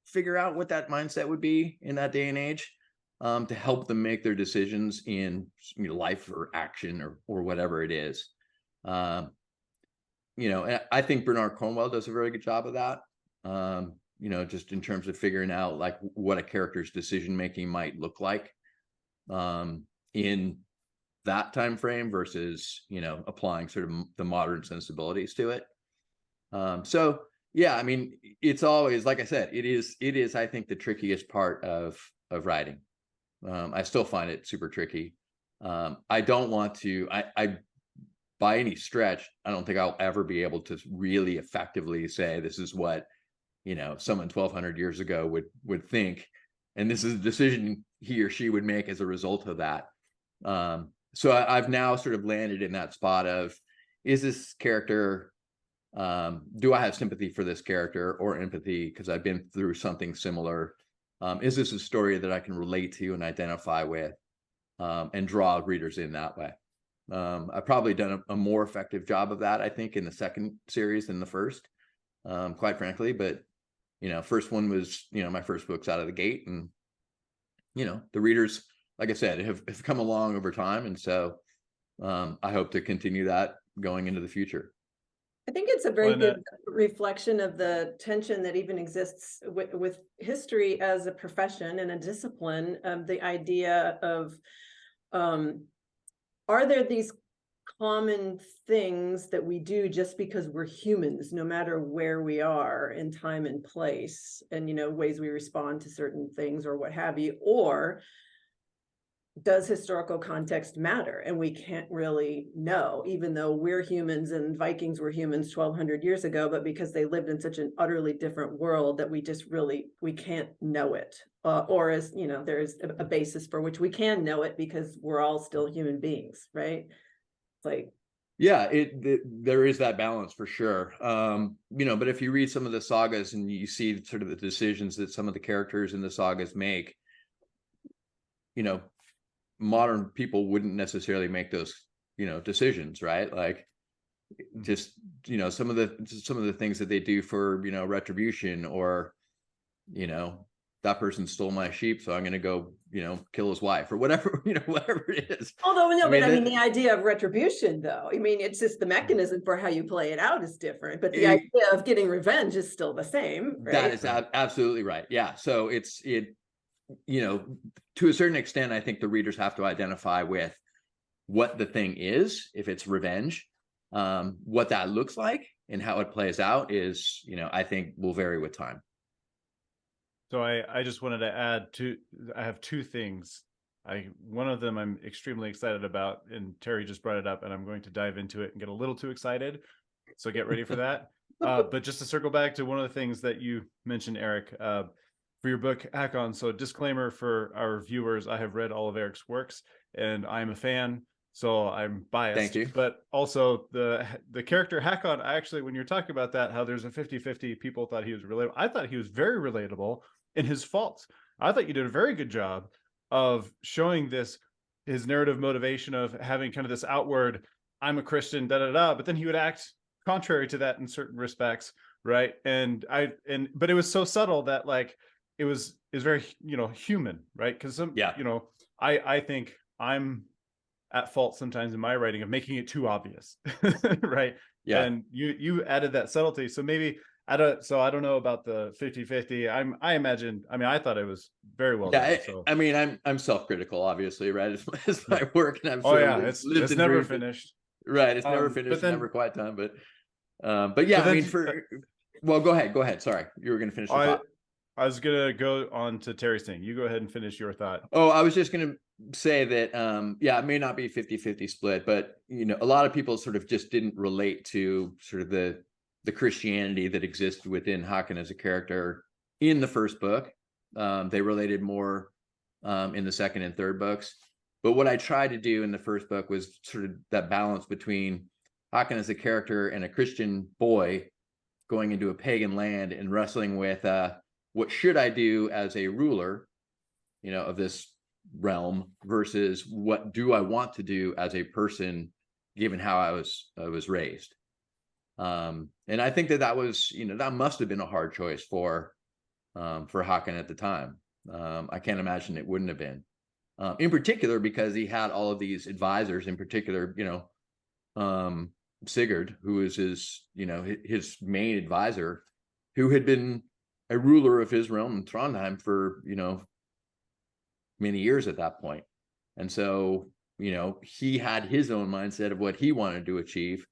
S2: figure out what that mindset would be in that day and age, to help them make their decisions in life or action or whatever it is. And I think Bernard Cornwell does a very good job of that. Just in terms of figuring out like what a character's decision making might look like in that time frame versus applying sort of the modern sensibilities to it. So yeah, I mean, it's always, like I said, it is I think the trickiest part of writing. I still find it super tricky. I don't want to, I by any stretch, I don't think I'll ever be able to really effectively say this is what someone 1200 years ago would think, and this is a decision he or she would make as a result of that. So I've now sort of landed in that spot of, is this character, do I have sympathy for this character or empathy because I've been through something similar? Is this a story that I can relate to and identify with, and draw readers in that way? I've probably done a more effective job of that, I think, in the second series than the first, quite frankly. But first one was my first book's out of the gate, and the readers, like I said, have come along over time, and so I hope to continue that going into the future.
S3: I think it's a very good reflection of the tension that even exists with history as a profession and a discipline, of the idea of, are there these common things that we do just because we're humans, no matter where we are in time and place, and ways we respond to certain things or what have you, or does historical context matter? And we can't really know, even though we're humans and Vikings were humans 1200 years ago, but because they lived in such an utterly different world that we just we can't know it. Or as there's a basis for which we can know it because we're all still human beings, right? It's like,
S2: yeah, there is that balance for sure. But if you read some of the sagas and you see sort of the decisions that some of the characters in the sagas make, modern people wouldn't necessarily make those decisions, right? Like just some of the things that they do for retribution, or that person stole my sheep, so I'm going to go kill his wife, or whatever whatever it is.
S3: Although the idea of retribution, though, it's just the mechanism for how you play it out is different, but the idea of getting revenge is still the same, right?
S2: That is absolutely right. Yeah, so it's to a certain extent, I think the readers have to identify with what the thing is. If it's revenge, what that looks like and how it plays out is, I think will vary with time.
S1: So I just wanted to add I have two things. One of them I'm extremely excited about, and Terry just brought it up, and I'm going to dive into it and get a little too excited. So get ready for that. But just to circle back to one of the things that you mentioned, Eric, for your book Hakon. So disclaimer for our viewers, I have read all of Eric's works and I'm a fan, so I'm biased.
S2: Thank you.
S1: But also the character Hakon, actually, when you're talking about that, how there's a 50-50, people thought he was relatable. I thought he was very relatable in his faults. I thought you did a very good job of showing his narrative motivation of having kind of this outward, I'm a Christian, but then he would act contrary to that in certain respects, right? But it was so subtle that like it was very human, right? Because I think I'm at fault sometimes in my writing of making it too obvious, right?
S2: Yeah.
S1: And you added that subtlety, so maybe I don't know about the 50-50. I imagine, I thought it was very well done. So.
S2: I'm self-critical, obviously, right? It's my work, and I've
S1: it's never finished.
S2: Right, it's never finished, it's never quite done, but yeah. Well, go ahead. Sorry, you were going to finish the thought.
S1: I was going to go on to Terry's thing. You go ahead and finish your thought.
S2: Oh, I was just going to say that, it may not be 50-50 split, but, a lot of people sort of just didn't relate to sort of the Christianity that exists within Hakon as a character in the first book. They related more in the second and third books. But what I tried to do in the first book was sort of that balance between Hakon as a character and a Christian boy going into a pagan land and wrestling with what should I do as a ruler, of this realm versus what do I want to do as a person given how I was raised. And I think that was, that must have been a hard choice for Håkon at the time. I can't imagine it wouldn't have been, in particular, because he had all of these advisors, in particular, Sigurd, who is his main advisor, who had been a ruler of his realm in Trondheim for, many years at that point. And so, he had his own mindset of what he wanted to achieve,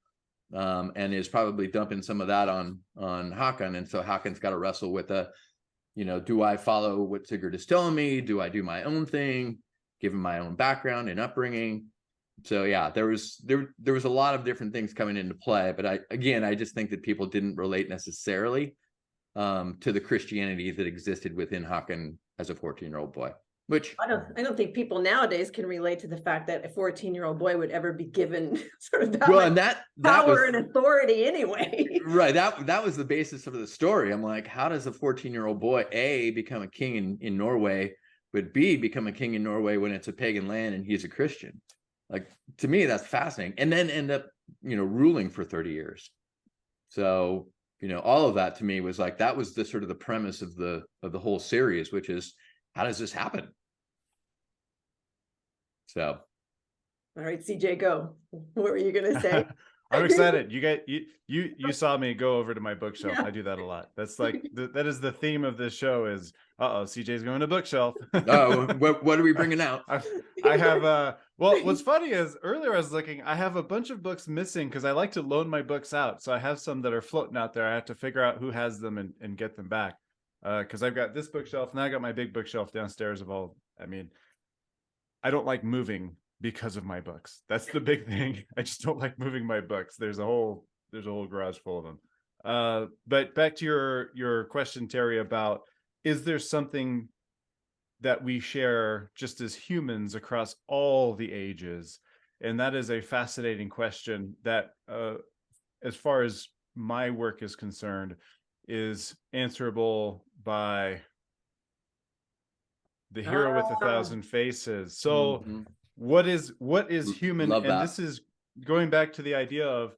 S2: and is probably dumping some of that on Håkon. And so Håkon's got to wrestle with do I follow what Sigurd is telling me? Do I do my own thing, given my own background and upbringing? So yeah, there was a lot of different things coming into play, but I just think that people didn't relate necessarily to the Christianity that existed within Håkon as a 14-year-old boy. Which
S3: I don't think people nowadays can relate to the fact that a 14-year-old boy would ever be given sort of that much power and authority anyway.
S2: Right. That was the basis of the story. I'm like, how does a 14-year-old boy A, become a king in Norway, but B, become a king in Norway when it's a pagan land and he's a Christian? Like, to me, that's fascinating. And then end up, ruling for 30 years. So, all of that to me was like, that was the sort of the premise of the whole series, which is, how does this happen? So,
S3: all right, CJ, go. What were you gonna say?
S1: I'm excited. You saw me go over to my bookshelf.
S3: Yeah.
S1: I do that a lot. That's like that is the theme of this show is CJ's going to bookshelf.
S2: Oh, what are we bringing out?
S1: I have well, what's funny is earlier I was looking, I have a bunch of books missing because I like to loan my books out. So I have some that are floating out there. I have to figure out who has them and get them back. Because I've got this bookshelf and I got my big bookshelf downstairs of all. I mean, I don't like moving because of my books. That's the big thing. I just don't like moving my books. There's a whole garage full of them. But back to your question, Terry, about is there something that we share just as humans across all the ages? And that is a fascinating question that, as far as my work is concerned, is answerable by the hero with 1,000 faces. So what is human?
S2: Love
S1: and
S2: that.
S1: This is going back to the idea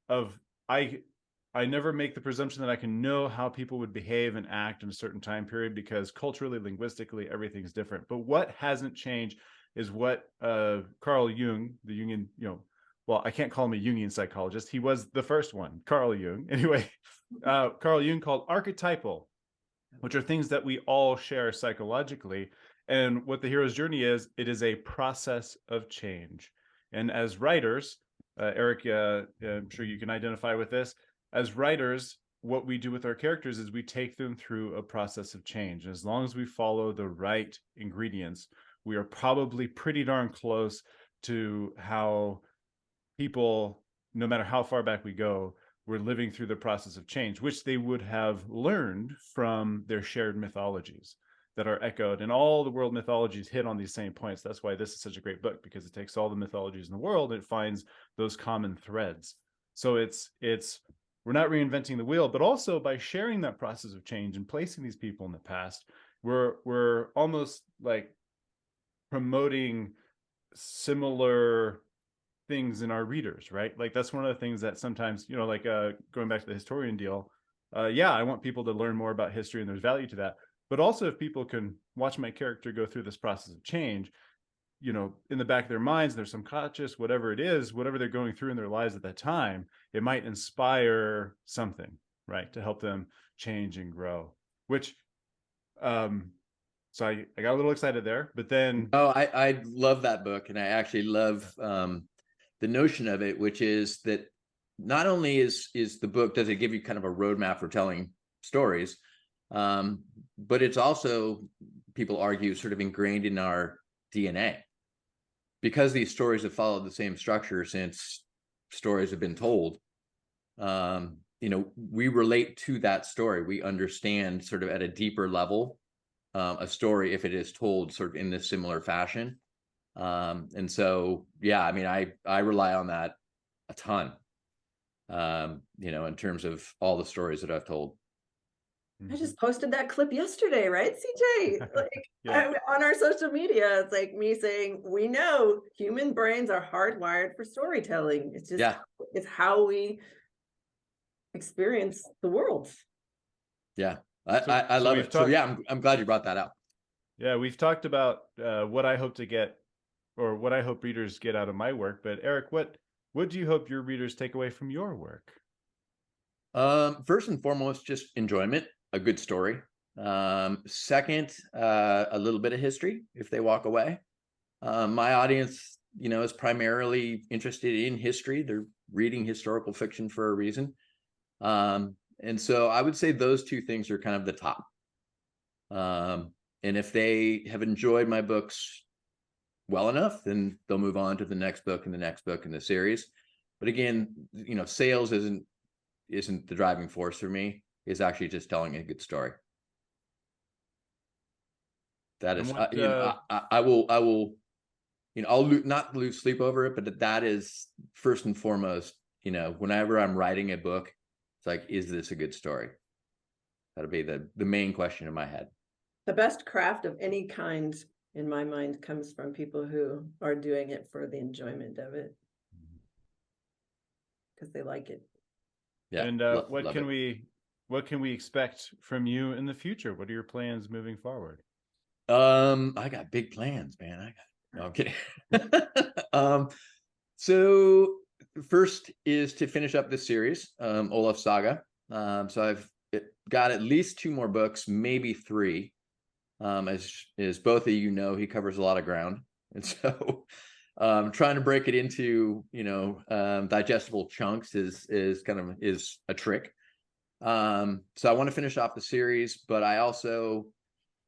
S1: of I never make the presumption that I can know how people would behave and act in a certain time period, because culturally, linguistically, everything's different. But what hasn't changed is what Carl Jung, the Jungian, well, I can't call him a Jungian psychologist. He was the first one, Carl Jung. Anyway, Carl Jung called archetypal, which are things that we all share psychologically. And what the hero's journey is, it is a process of change. And as writers, Eric, I'm sure you can identify with this. As writers, what we do with our characters is we take them through a process of change. And as long as we follow the right ingredients, we are probably pretty darn close to how people, no matter how far back we go, we're living through the process of change, which they would have learned from their shared mythologies that are echoed. And all the world mythologies hit on these same points. That's why this is such a great book, because it takes all the mythologies in the world and it finds those common threads. So it's we're not reinventing the wheel, but also by sharing that process of change and placing these people in the past, we're almost like promoting similar things in our readers, right? Like that's one of the things that sometimes, like going back to the historian deal, I want people to learn more about history, and there's value to that. But also, if people can watch my character go through this process of change, in the back of their minds, there's some conscious, whatever it is, whatever they're going through in their lives at that time, it might inspire something, right, to help them change and grow. Which, so I got a little excited there, but then.
S2: Oh, I love that book, and I actually love the notion of it, which is that not only is the book, does it give you kind of a roadmap for telling stories, but it's also, people argue, sort of ingrained in our DNA, because these stories have followed the same structure since stories have been told. We relate to that story. We understand sort of at a deeper level a story if it is told sort of in this similar fashion. And so, I mean, I rely on that a ton, in terms of all the stories that I've told.
S3: I just posted that clip yesterday, right, CJ? Like
S1: Yeah.
S3: on our social media, it's like me saying, we know human brains are hardwired for storytelling. It's just,
S2: Yeah.
S3: it's how we experience the world.
S2: Yeah.
S1: So-
S2: I
S1: so
S2: love
S1: we've
S2: it. So
S1: talked-
S2: yeah, I'm glad you brought that out.
S1: Yeah, we've talked about what I hope to get, or what I hope readers get out of my work. But Eric, what do you hope your readers take away from your work?
S2: First and foremost, just enjoyment, a good story. Second, a little bit of history if they walk away. My audience, is primarily interested in history. They're reading historical fiction for a reason. And so I would say those two things are kind of the top. And if they have enjoyed my books well enough, then they'll move on to the next book and the next book in the series. But again, sales isn't the driving force for me. It's actually just telling a good story. That is,
S1: what,
S2: I will, I'll not lose sleep over it, but that is first and foremost, whenever I'm writing a book, it's like, is this a good story? That'll be the main question in my head.
S3: The best craft of any kind, in my mind, comes from people who are doing it for the enjoyment of it, because they like it.
S2: Yeah.
S1: And what can
S2: it.
S1: we expect from you in the future? What are your plans moving forward?
S2: I got big plans, man. No, I'm kidding. So first is to finish up this series, Olaf Saga. So I've got at least 2 more books, maybe 3. As both of you know, he covers a lot of ground, and so trying to break it into digestible chunks is a trick. So I want to finish off the series, but I also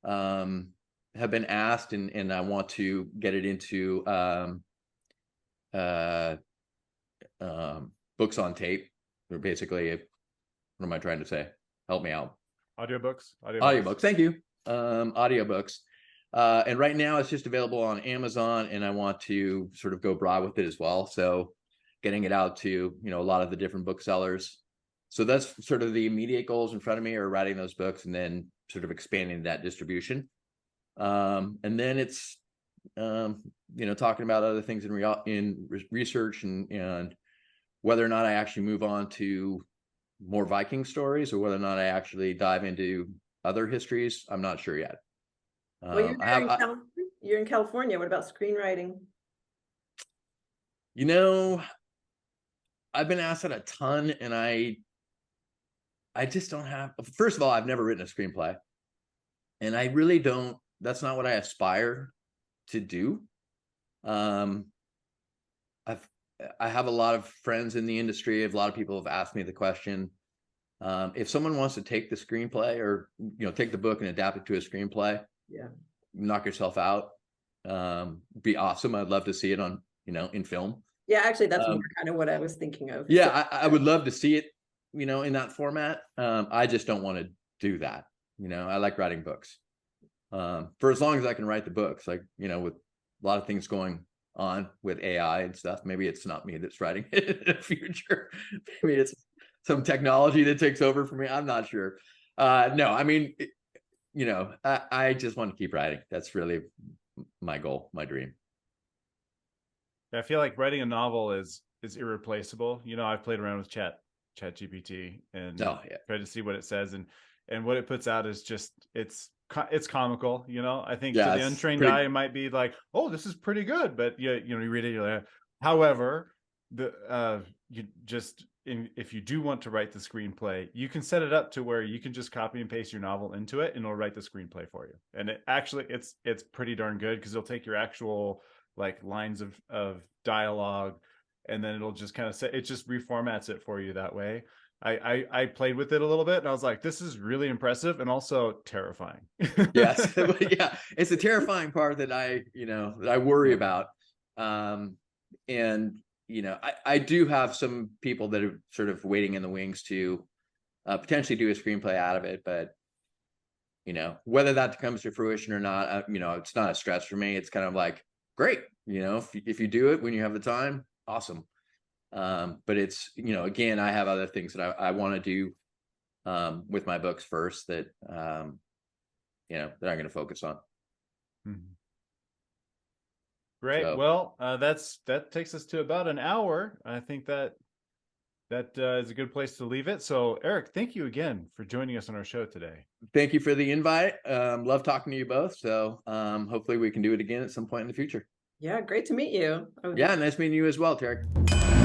S2: have been asked, and I want to get it into books on tape. They're basically, what am I trying to say? Help me out.
S1: Audiobooks.
S2: Thank you. Audiobooks. And right now it's just available on Amazon, and I want to sort of go broad with it as well. So getting it out to, a lot of the different booksellers. So that's sort of the immediate goals in front of me, are writing those books and then sort of expanding that distribution. And then it's, talking about other things in research and whether or not I actually move on to more Viking stories, or whether or not I actually dive into other histories. I'm not sure yet.
S3: Well, you're in California. What about screenwriting?
S2: I've been asked that a ton, and I just don't have. First of all, I've never written a screenplay, and I really don't. That's not what I aspire to do. I have a lot of friends in the industry. A lot of people have asked me the question. If someone wants to take the screenplay, or take the book and adapt it to a screenplay,
S3: yeah,
S2: knock yourself out. Be awesome. I'd love to see it on in film.
S3: Yeah, actually, that's more kind of what I was thinking of.
S2: Yeah, I would love to see it, in that format. I just don't want to do that. I like writing books. For as long as I can write the books, like, with a lot of things going on with AI and stuff, maybe it's not me that's writing it in the future. Maybe it's some technology that takes over for me. I'm not sure. No, I mean, I just want to keep writing. That's really my goal, my dream.
S1: I feel like writing a novel is irreplaceable. I've played around with Chat GPT and tried to see what it says, and what it puts out is just it's comical. I think to the untrained eye, it might be like, oh, this is pretty good, but you read it, you're like, however, if you do want to write the screenplay, you can set it up to where you can just copy and paste your novel into it, and it'll write the screenplay for you. And it's pretty darn good, because it'll take your actual like lines of dialogue, and then it'll just kind of it just reformats it for you that way. I played with it a little bit, and I was like, this is really impressive and also terrifying.
S2: Yes. Yeah, it's the terrifying part that I worry about. And I do have some people that are sort of waiting in the wings to potentially do a screenplay out of it, but whether that comes to fruition or not, it's not a stress for me. It's kind of like, great, if you do it when you have the time, awesome. But it's, again, I have other things that I want to do with my books first that that I'm going to focus on.
S1: Mhm. Great.
S2: So-
S1: Well, that takes us to about an hour. I think that is a good place to leave it. So, Eric, thank you again for joining us on our show today.
S2: Thank you for the invite. Love talking to you both. So hopefully we can do it again at some point in the future.
S3: Yeah, great to meet you.
S2: Yeah, nice meeting you as well, Tarek.